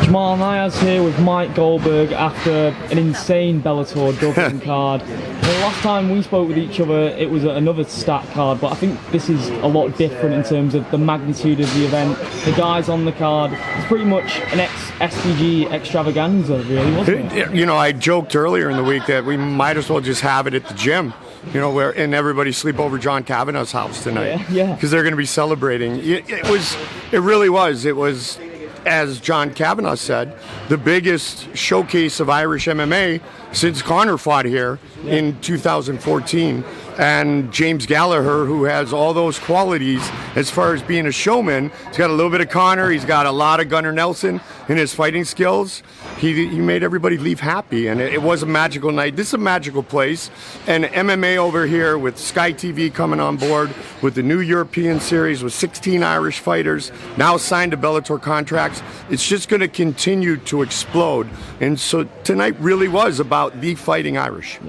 Jamal, Niaz here with Mike Goldberg after an insane Bellator Dublin card. The last time we spoke with each other, it was another stat card, but I think this is a lot different in terms of the magnitude of the event. The guys on the card, it's pretty much an SPG extravaganza, really, wasn't it? You know, I joked earlier in the week that we might as well just have it at the gym. You know, and everybody sleep over John Kavanaugh's house tonight. Yeah. Because they're going to be celebrating. It really was. It was, as John Kavanagh said, the biggest showcase of Irish MMA since Conor fought here in 2014. And James Gallagher, who has all those qualities as far as being a showman, he's got a little bit of Conor, he's got a lot of Gunnar Nelson in his fighting skills. He made everybody leave happy, and it was a magical night. This is a magical place, and MMA over here with Sky TV coming on board with the new European series with 16 Irish fighters now signed to Bellator contracts. It's just going to continue to explode, and so tonight really was about the fighting Irish.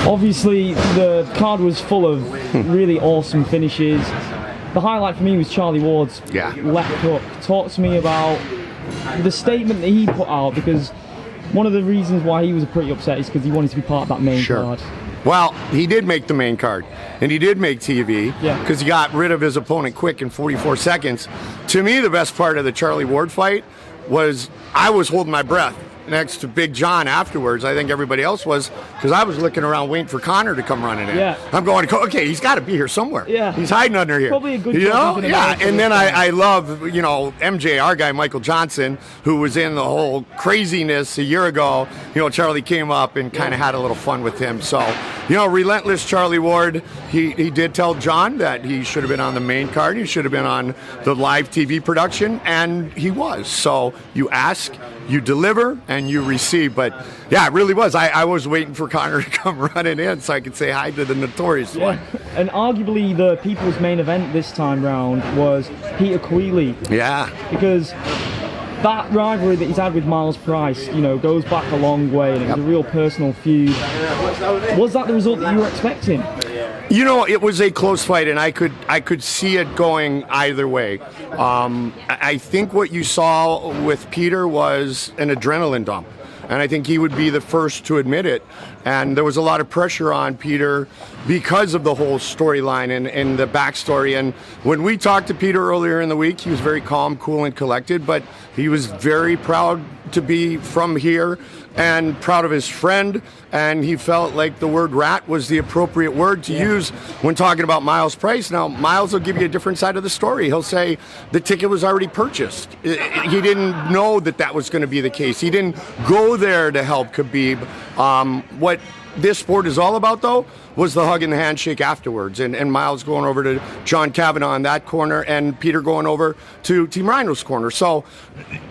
Obviously, the card was full of really awesome finishes. The highlight for me was Charlie Ward's left hook. Talk to me about the statement that he put out, because one of the reasons why he was pretty upset is because he wanted to be part of that main card. Well, he did make the main card, and he did make TV because he got rid of his opponent quick in 44 seconds. To me, the best part of the Charlie Ward fight was I was holding my breath next to Big John afterwards. I think everybody else was, because I was looking around waiting for Conor to come running in. I'm going, okay, he's got to be here somewhere. He's hiding under here. Probably a good and then I love, MJ, our guy, Michael Johnson, who was in the whole craziness a year ago. Charlie came up and kind of had a little fun with him. So, relentless Charlie Ward, he did tell John that he should have been on the main card. He should have been on the live TV production, and he was. So you ask, you deliver, and you receive. But yeah, it really was. I was waiting for Conor to come running in so I could say hi to the notorious one. And arguably the people's main event this time round was Peter Queally. Because that rivalry that he's had with Miles Price, goes back a long way, and it was a real personal feud. Was that the result that you were expecting? It was a close fight, and I could see it going either way. I think what you saw with Peter was an adrenaline dump, and I think he would be the first to admit it. And there was a lot of pressure on Peter because of the whole storyline and the backstory. And when we talked to Peter earlier in the week, he was very calm, cool, and collected, but he was very proud to be from here and proud of his friend, and he felt like the word rat was the appropriate word to use when talking about Miles Price. Now, Miles will give you a different side of the story. He'll say the ticket was already purchased. He didn't know that was going to be the case. He didn't go there to help Khabib. What this sport is all about, though, was the hug and the handshake afterwards, and Miles going over to John Kavanagh in that corner, and Peter going over to Team Rhino's corner. So,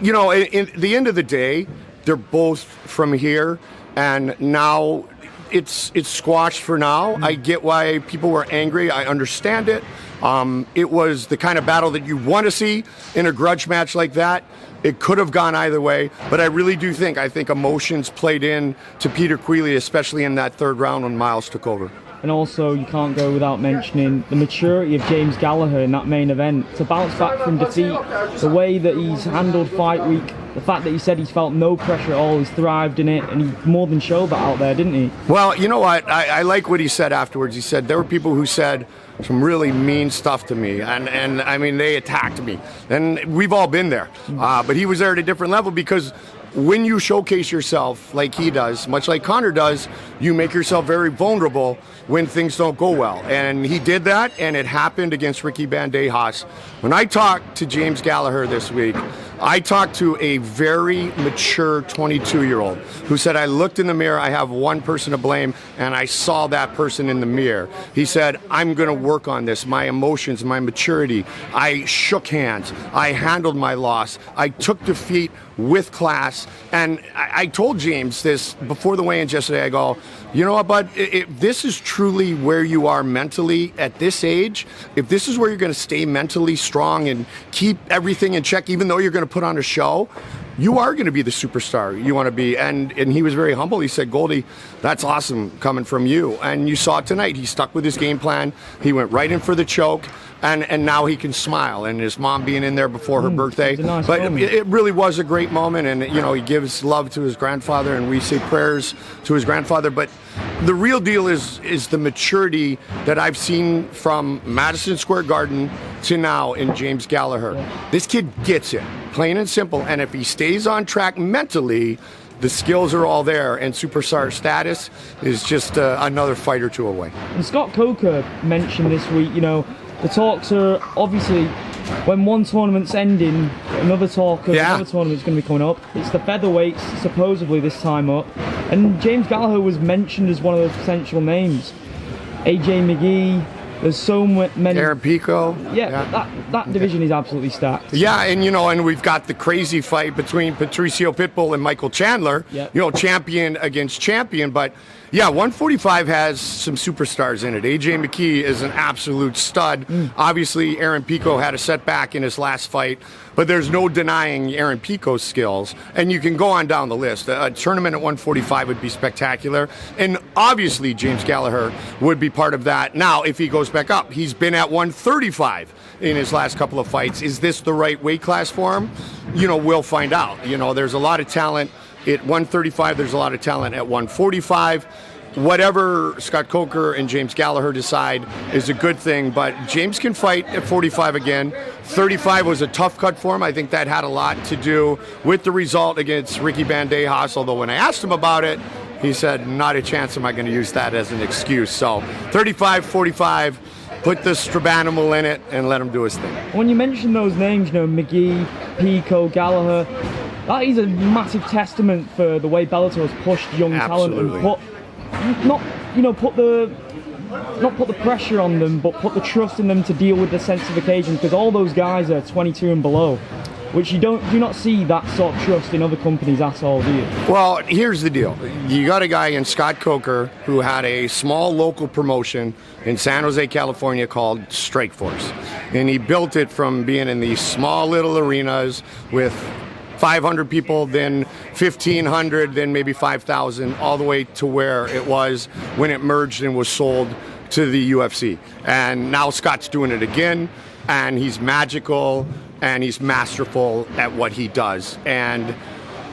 in the end of the day, they're both from here, and now it's squashed for now. I get why people were angry. I understand it. It was the kind of battle that you want to see in a grudge match like that. It could have gone either way, but I really do think emotions played in to Peter Queally, especially in that third round when Miles took over. And also, you can't go without mentioning the maturity of James Gallagher in that main event. To bounce back from defeat, the way that he's handled fight week, the fact that he said he's felt no pressure at all, he's thrived in it, and he more than showed that out there, didn't he? Well, you know what? I like what he said afterwards. He said there were people who said some really mean stuff to me, and I mean, they attacked me. And we've all been there. But he was there at a different level, because when you showcase yourself like he does, much like Conor does, you make yourself very vulnerable when things don't go well. And he did that, and it happened against Ricky Bandejas. When I talked to James Gallagher this week, I talked to a very mature 22-year-old who said, I looked in the mirror, I have one person to blame, and I saw that person in the mirror. He said, I'm going to work on this, my emotions, my maturity. I shook hands. I handled my loss. I took defeat with class. And I told James this before the weigh-in yesterday. I go, you know what, bud, if this is truly where you are mentally at this age, if this is where you're going to stay mentally strong and keep everything in check, even though you're going to put on a show, you are going to be the superstar you want to be. And he was very humble. He said, Goldie, that's awesome coming from you. And you saw it tonight. He stuck with his game plan. He went right in for the choke. and now he can smile, and his mom being in there before her birthday. It was a nice but moment. it really was a great moment, and he gives love to his grandfather, and we say prayers to his grandfather. But the real deal is the maturity that I've seen from Madison Square Garden to now in James Gallagher. This kid gets it, plain and simple, and if he stays on track mentally, the skills are all there, and superstar status is just another fight or two away. And Scott Coker mentioned this week, the talks are obviously, when one tournament's ending, another talk of another tournament's going to be coming up. It's the featherweights, supposedly this time up. And James Gallagher was mentioned as one of those potential names. AJ McGee, there's so many. Aaron Pico. Yeah. That division is absolutely stacked. Yeah, and we've got the crazy fight between Patricio Pitbull and Michael Chandler. Yep. Champion against champion. But yeah, 145 has some superstars in it. AJ McKee is an absolute stud. Obviously, Aaron Pico had a setback in his last fight, but there's no denying Aaron Pico's skills. And you can go on down the list. A tournament at 145 would be spectacular. And obviously, James Gallagher would be part of that. Now, if he goes back up, he's been at 135 in his last couple of fights. Is this the right weight class for him? We'll find out. There's a lot of talent at 135. There's a lot of talent at 145. Whatever Scott Coker and James Gallagher decide is a good thing, but James can fight at 45 again. 35 was a tough cut for him. I think that had a lot to do with the result against Ricky Bandejas, although when I asked him about it, he said, not a chance am I going to use that as an excuse. So 35, 45, put the Strabanimal in it and let him do his thing. When you mention those names, McGee, Pico, Gallagher, that is a massive testament for the way Bellator has pushed young talent and put the pressure on them, but put the trust in them to deal with the sensitive occasions, because all those guys are 22 and below, which do not see that sort of trust in other companies at all, do you? Well, here's the deal. You got a guy in Scott Coker who had a small local promotion in San Jose, California called Strikeforce, and he built it from being in these small little arenas with 500 people, then 1,500, then maybe 5,000, all the way to where it was when it merged and was sold to the UFC. And now Scott's doing it again, and he's magical, and he's masterful at what he does. And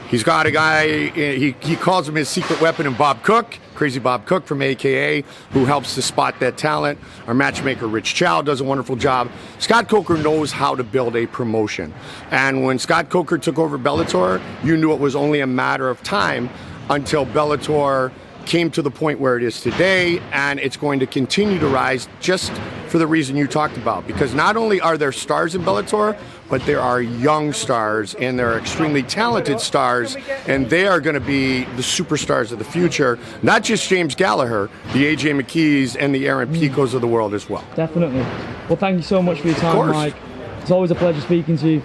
he's got a guy, he calls him his secret weapon, and Bob Cook, Crazy Bob Cook from AKA, who helps to spot that talent. Our matchmaker, Rich Chow, does a wonderful job. Scott Coker knows how to build a promotion. And when Scott Coker took over Bellator, you knew it was only a matter of time until Bellator came to the point where it is today, and it's going to continue to rise just for the reason you talked about. Because not only are there stars in Bellator, but there are young stars, and there are extremely talented stars, and they are going to be the superstars of the future. Not just James Gallagher, the AJ McKees and the Aaron Picos of the world as well. Definitely. Well, thank you so much for your time, Mike. It's always a pleasure speaking to you.